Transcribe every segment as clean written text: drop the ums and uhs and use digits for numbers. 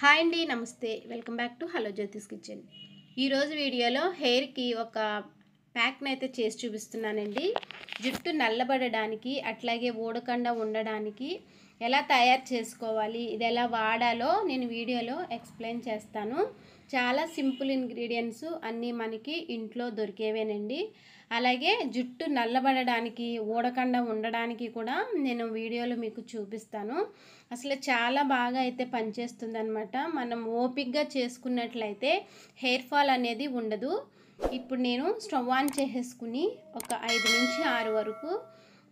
Hi అండి, నమస్తే. Welcome back to hello జ్యోతిస్ kitchen. ఈరోజు వీడియోలో హెయిర్కి ఒక ప్యాక్ని అయితే చేసి చూపిస్తున్నానండి. జుట్టు నల్లబడడానికి అట్లాగే ఊడకుండా ఉండడానికి ఎలా తయారు చేసుకోవాలి, ఇది ఎలా వాడాలో నేను వీడియోలో ఎక్స్ప్లెయిన్ చేస్తాను. చాలా సింపుల్ ఇంగ్రీడియంట్స్ అన్నీ మనకి ఇంట్లో దొరికేవేనండి. అలాగే జుట్టు నల్లబడడానికి ఊడకుండా ఉండడానికి కూడా నేను వీడియోలో మీకు చూపిస్తాను. అసలు చాలా బాగా అయితే పనిచేస్తుంది అనమాట. మనం ఓపిక్గా చేసుకున్నట్లయితే హెయిర్ ఫాల్ అనేది ఉండదు. ఇప్పుడు నేను స్టవ్ ఆన్ చేసేసుకుని ఒక 5 నుంచి 6 వరకు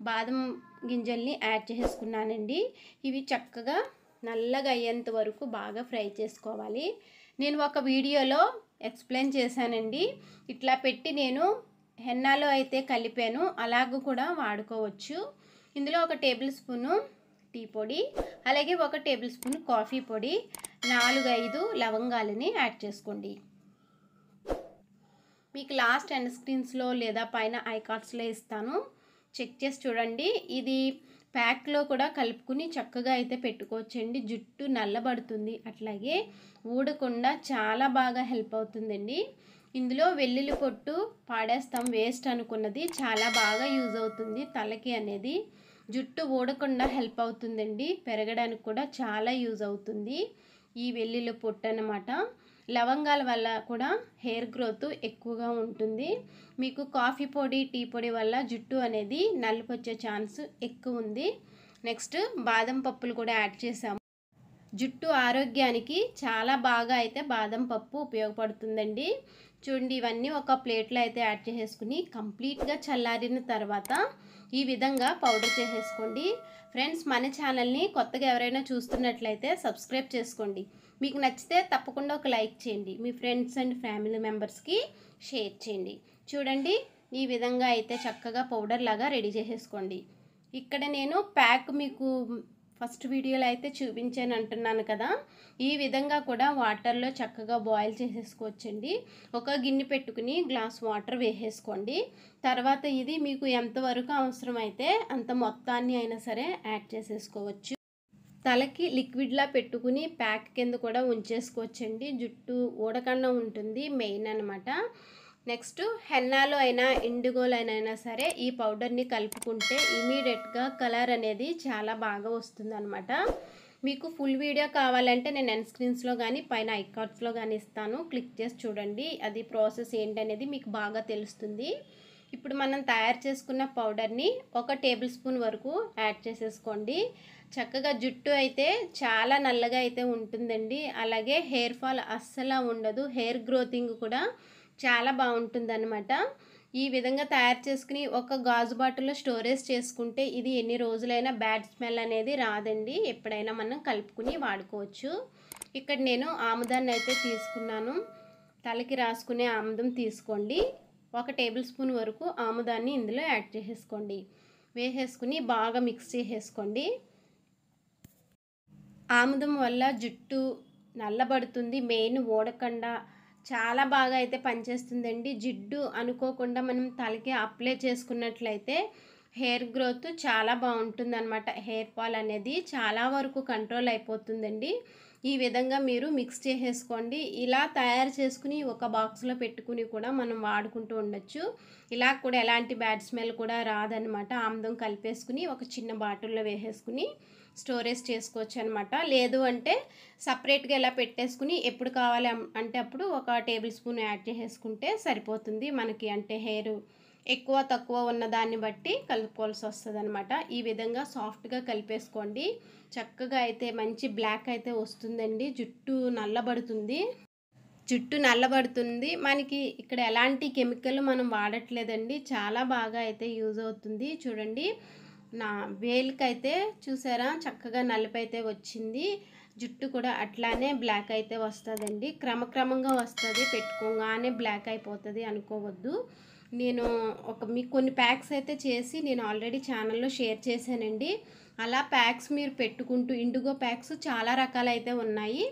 బాదం గింజల్ని యాడ్ చేసుకున్నానండి. ఇవి చక్కగా నల్లగా అయ్యేంత వరకు బాగా ఫ్రై చేసుకోవాలి. నేను ఒక వీడియోలో ఎక్స్ప్లెయిన్ చేశానండి. ఇట్లా పెట్టి నేను హెన్నాలో అయితే కలిపాను, అలాగ కూడా వాడుకోవచ్చు. ఇందులో 1 టేబుల్ స్పూను టీ పొడి, అలాగే 1 టేబుల్ స్పూన్ కాఫీ పొడి, 4-5 లవంగాలని యాడ్ చేసుకోండి. మీకు లాస్ట్ ఎండ్ స్క్రీన్స్లో లేదా పైన ఐకార్డ్స్లో ఇస్తాను, చెక్ చేసి చూడండి. ఇది ప్యాక్లో కూడా కలుపుకుని చక్కగా అయితే పెట్టుకోవచ్చండి. జుట్టు నల్లబడుతుంది, అట్లాగే ఊడకుండా చాలా బాగా హెల్ప్ అవుతుందండి. ఇందులో వెల్లుల్లి పొట్టు పాడేస్తాం, వేస్ట్ అనుకున్నది చాలా బాగా యూజ్ అవుతుంది తలకి అనేది. జుట్టు ఊడకుండా హెల్ప్ అవుతుందండి, పెరగడానికి కూడా చాలా యూజ్ అవుతుంది ఈ వెల్లుల్లి పొట్టు అన్నమాట. లవంగాల వల్ల కూడా హెయిర్ గ్రోత్ ఎక్కువగా ఉంటుంది. మీకు కాఫీ పొడి, టీ పొడి వల్ల జుట్టు అనేది నలుపు వచ్చే ఛాన్స్ ఎక్కువ ఉంది. నెక్స్ట్ బాదం పప్పులు కూడా యాడ్ చేసాము. జుట్టు ఆరోగ్యానికి చాలా బాగా అయితే బాదం పప్పు ఉపయోగపడుతుందండి. చూడండి, ఇవన్నీ ఒక ప్లేట్లో అయితే యాడ్ చేసేసుకుని కంప్లీట్గా చల్లారిన తర్వాత ఈ విధంగా పౌడర్ చేసేసుకోండి. ఫ్రెండ్స్, మన ఛానల్ని కొత్తగా ఎవరైనా చూస్తున్నట్లయితే సబ్స్క్రైబ్ చేసుకోండి. మీకు నచ్చితే తప్పకుండా ఒక లైక్ చేయండి, మీ ఫ్రెండ్స్ అండ్ ఫ్యామిలీ మెంబర్స్కి షేర్ చేయండి. చూడండి, ఈ విధంగా అయితే చక్కగా పౌడర్ లాగా రెడీ చేసేసుకోండి. ఇక్కడ నేను ప్యాక్ మీకు ఫస్ట్ వీడియోలో అయితే చూపించాను అంటున్నాను కదా, ఈ విధంగా కూడా వాటర్లో చక్కగా బాయిల్ చేసేసుకోవచ్చండి. ఒక గిన్నె పెట్టుకుని గ్లాస్ వాటర్ వేసేసుకోండి. తర్వాత ఇది మీకు ఎంతవరకు అవసరమైతే అంత మొత్తాన్ని అయినా సరే యాడ్ చేసేసుకోవచ్చు. తలకి లిక్విడ్లా పెట్టుకుని ప్యాక్ కింద కూడా ఉంచేసుకోవచ్చండి. జుట్టు ఊడకుండా ఉంటుంది, మెయిన్ అనమాట. నెక్స్ట్ హెన్నాలో అయినా ఇండిగోలో అయినా సరే ఈ పౌడర్ని కలుపుకుంటే ఇమీడియట్గా కలర్ అనేది చాలా బాగా వస్తుంది అనమాట. మీకు ఫుల్ వీడియో కావాలంటే నేను ఎండ్ స్క్రీన్స్లో కానీ పైన ఐకార్డ్స్లో కానీ ఇస్తాను, క్లిక్ చేసి చూడండి. అది ప్రాసెస్ ఏంటనేది మీకు బాగా తెలుస్తుంది. ఇప్పుడు మనం తయారు చేసుకున్న పౌడర్ని 1 టేబుల్ స్పూన్ వరకు యాడ్ చేసేసుకోండి. చక్కగా జుట్టు అయితే చాలా నల్లగా అయితే ఉంటుందండి. అలాగే హెయిర్ ఫాల్ అస్సలు ఉండదు, హెయిర్ గ్రోతింగ్ కూడా చాలా బాగుంటుంది అనమాట. ఈ విధంగా తయారు చేసుకుని ఒక గాజు బాటిల్లో స్టోరేజ్ చేసుకుంటే ఇది ఎన్ని రోజులైనా బ్యాడ్ స్మెల్ అనేది రాదండి. ఎప్పుడైనా మనం కలుపుకుని వాడుకోవచ్చు. ఇక్కడ నేను ఆముదాన్ని అయితే తీసుకున్నాను. తలకి రాసుకునే ఆముదం తీసుకోండి. 1 టేబుల్ స్పూన్ వరకు ఆముదాన్ని ఇందులో యాడ్ చేసేసుకోండి. వేసేసుకుని బాగా మిక్స్ చేసేసుకోండి. ఆముదం వల్ల జుట్టు నల్లబడుతుంది, మెయిన్ ఊడకుండా చాలా బాగా అయితే పనిచేస్తుందండి. జిడ్డు అనుకోకుండా మనం తలకి అప్లై చేసుకున్నట్లయితే హెయిర్ గ్రోత్ చాలా బాగుంటుంది అనమాట. హెయిర్ ఫాల్ అనేది చాలా వరకు కంట్రోల్ అయిపోతుందండి. ఈ విధంగా మీరు మిక్స్ చేసేసుకోండి. ఇలా తయారు చేసుకుని ఒక బాక్స్లో పెట్టుకుని కూడా మనం వాడుకుంటూ ఉండొచ్చు. ఇలా కూడా ఎలాంటి బ్యాడ్ స్మెల్ కూడా రాదనమాట. ఆముదం కలిపేసుకుని ఒక చిన్న బాటిల్లో వేసేసుకుని స్టోరేజ్ చేసుకోవచ్చు అనమాట. లేదు అంటే సపరేట్గా ఇలా పెట్టేసుకుని ఎప్పుడు కావాలి అంటే అప్పుడు 1 టేబుల్ స్పూన్ యాడ్ చేసేసుకుంటే సరిపోతుంది మనకి. అంటే హెయిర్ ఎక్కువ తక్కువ ఉన్న దాన్ని బట్టి కలుపుకోవాల్సి వస్తుంది అనమాట. ఈ విధంగా సాఫ్ట్గా కలిపేసుకోండి. చక్కగా అయితే మంచి బ్లాక్ అయితే వస్తుందండి. జుట్టు నల్లబడుతుంది. మనకి ఇక్కడ ఎలాంటి కెమికల్ మనం వాడట్లేదండి. చాలా బాగా అయితే యూజ్ అవుతుంది. చూడండి, నా వేలికైతే చూసారా చక్కగా నలుపు అయితే వచ్చింది. జుట్టు కూడా అట్లానే బ్లాక్ అయితే వస్తుందండి. క్రమక్రమంగా వస్తుంది, పెట్టుకోగానే బ్లాక్ అయిపోతుంది అనుకోవద్దు. నేను మీకు కొన్ని ప్యాక్స్ అయితే చేసి నేను ఆల్రెడీ ఛానల్లో షేర్ చేశానండి. అలా ప్యాక్స్ మీరు పెట్టుకుంటూ ఇండిగో ప్యాక్స్ చాలా రకాలు అయితే ఉన్నాయి.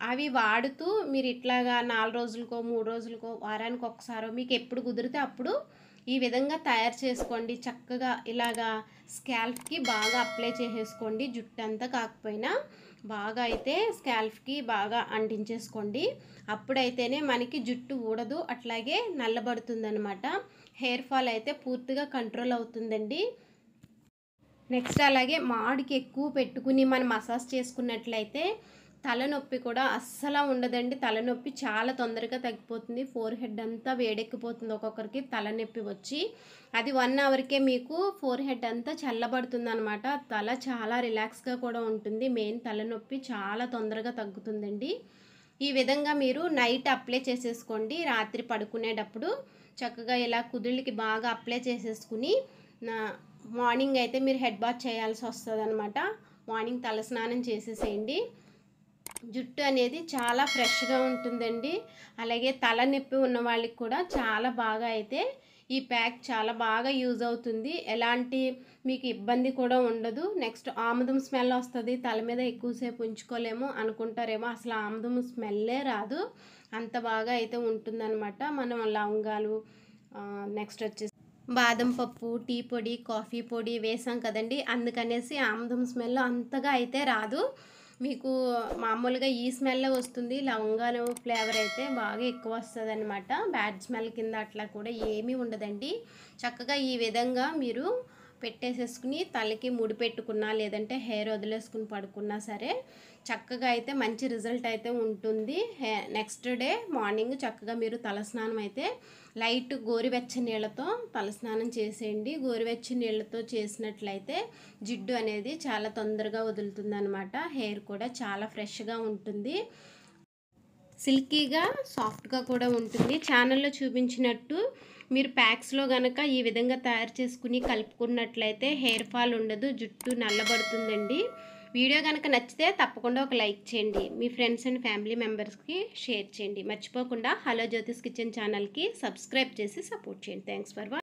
అవి వాడుతూ మీరు ఇట్లాగా 4 రోజులకో 3 రోజులకో వారానికి ఒకసారో మీకు ఎప్పుడు కుదిరితే అప్పుడు ఈ విధంగా తయారు చేసుకోండి. చక్కగా ఇలాగా స్కాల్ప్కి బాగా అప్లై చేసేసుకోండి. జుట్టు అంతా కాకపోయినా బాగా అయితే స్కాల్ఫ్కి బాగా అంటించేసుకోండి. అప్పుడైతేనే మనకి జుట్టు ఊడదు, అట్లాగే నల్లబడుతుందనమాట. హెయిర్ ఫాల్ అయితే పూర్తిగా కంట్రోల్ అవుతుందండి. నెక్స్ట్ అలాగే మాడికి ఎక్కువ పెట్టుకుని మనం మసాజ్ చేసుకున్నట్లయితే తలనొప్పి కూడా అస్సలు ఉండదండి. తలనొప్పి చాలా తొందరగా తగ్గిపోతుంది. ఫోర్ హెడ్ అంతా వేడెక్కిపోతుంది ఒక్కొక్కరికి తలనొప్పి వచ్చి. అది 1 అవర్కే మీకు ఫోర్ హెడ్ అంతా చల్లబడుతుంది అనమాట. తల చాలా రిలాక్స్గా కూడా ఉంటుంది. మెయిన్ తలనొప్పి చాలా తొందరగా తగ్గుతుందండి. ఈ విధంగా మీరు నైట్ అప్లై చేసేసుకోండి. రాత్రి పడుకునేటప్పుడు చక్కగా ఇలా కుదుళ్ళకి బాగా అప్లై చేసేసుకుని మార్నింగ్ అయితే మీరు హెడ్ బాత్ చేయాల్సి వస్తుంది అనమాట. మార్నింగ్ తలస్నానం చేసేసేయండి. జుట్టు అనేది చాలా ఫ్రెష్గా ఉంటుందండి. అలాగే తలనొప్పి ఉన్న వాళ్ళకి కూడా చాలా బాగా అయితే ఈ ప్యాక్ చాలా బాగా యూజ్ అవుతుంది. ఎలాంటి మీకు ఇబ్బంది కూడా ఉండదు. నెక్స్ట్ ఆముదం స్మెల్ వస్తుంది, తల మీద ఎక్కువసేపు ఉంచుకోలేము అనుకుంటారేమో, అసలు ఆముదం స్మెల్లే రాదు, అంత బాగా అయితే ఉంటుందన్నమాట. మనం లవంగాలు నెక్స్ట్ వచ్చేసి బాదం పప్పు, టీ పొడి, కాఫీ పొడి వేసాం కదండి, అందుకనేసి ఆముదం స్మెల్ అంతగా అయితే రాదు. మీకు మామూలుగా ఈ స్మెల్ వస్తుంది. లవంగాలు ఫ్లేవర్ అయితే బాగా ఎక్కువ వస్తుంది అనమాట. బ్యాడ్ స్మెల్ కింద అట్లా కూడా ఏమీ ఉండదండి. చక్కగా ఈ విధంగా మీరు పెట్టేసేసుకుని తలకి ముడి పెట్టుకున్నా లేదంటే హెయిర్ వదిలేసుకుని పడుకున్నా సరే చక్కగా అయితే మంచి రిజల్ట్ అయితే ఉంటుంది. నెక్స్ట్ డే మార్నింగ్ చక్కగా మీరు తలస్నానం అయితే లైట్ గోరువెచ్చని నీళ్ళతో తలస్నానం చేసేయండి. గోరువెచ్చని నీళ్ళతో చేసినట్లయితే జిడ్డు అనేది చాలా తొందరగా వదులుతుంది అనమాట. హెయిర్ కూడా చాలా ఫ్రెష్గా ఉంటుంది, సిల్కీగా సాఫ్ట్గా కూడా ఉంటుంది. ఛానల్లో చూపించినట్టు మీరు ప్యాక్స్లో కనుక ఈ విధంగా తయారు చేసుకుని కలుపుకున్నట్లయితే హెయిర్ ఫాల్ ఉండదు, జుట్టు నల్లబడుతుందండి. వీడియో కనుక నచ్చితే తప్పకుండా ఒక లైక్ చేయండి. మీ ఫ్రెండ్స్ అండ్ ఫ్యామిలీ మెంబర్స్కి షేర్ చేయండి. మర్చిపోకుండా హలో జ్యోతిస్ కిచెన్ ఛానల్కి సబ్స్క్రైబ్ చేసి సపోర్ట్ చేయండి. Thanks for watching.